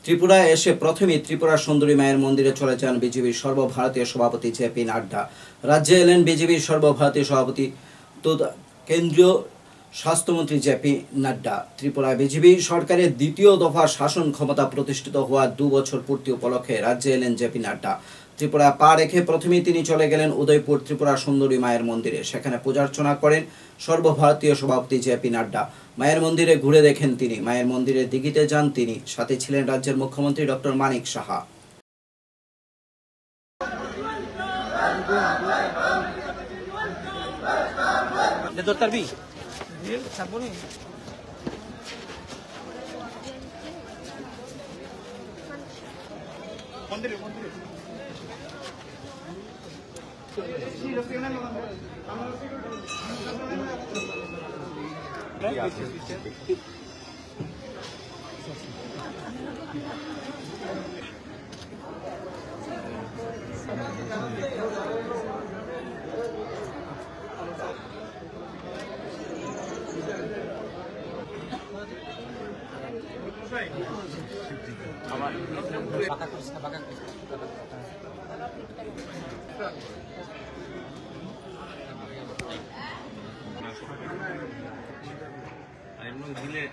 ত্রিপুরায় এসে প্রথমেই ত্রিপুরা সুন্দরী মায়ের মন্দিরে চলে যান বিজেপির সর্বভারতীয় সভাপতি জেপি নাড্ডা। রাজ্যে এলেন বিজেপির সর্বভারতীয় সভাপতি তথা কেন্দ্রীয় স্বাস্থ্যমন্ত্রী জেপি নাড্ডা। ত্রিপুরায় বিজেপি সরকারের দ্বিতীয় দফা শাসন ক্ষমতা প্রতিষ্ঠিত হওয়ার 2 বছর পূর্তি উপলক্ষে রাজ্যে এলেন জেপি নাড্ডা। ত্রিপুরা পা রেখে প্রথমেই তিনি চলে গেলেন উদয়পুর ত্রিপুরা সুন্দরী মায়ের মন্দিরে। সেখানে পূজার্চনা করেন সর্বভারতীয় সভাপতি জেপি নাড্ডা। মায়ের মন্দিরে ঘুরে দেখেন তিনি, মায়ের মন্দিরের দিঘিতে যান তিনি। সাথে ছিলেন রাজ্যের মুখ্যমন্ত্রী ডক্টর মানিক সাহা। দিলে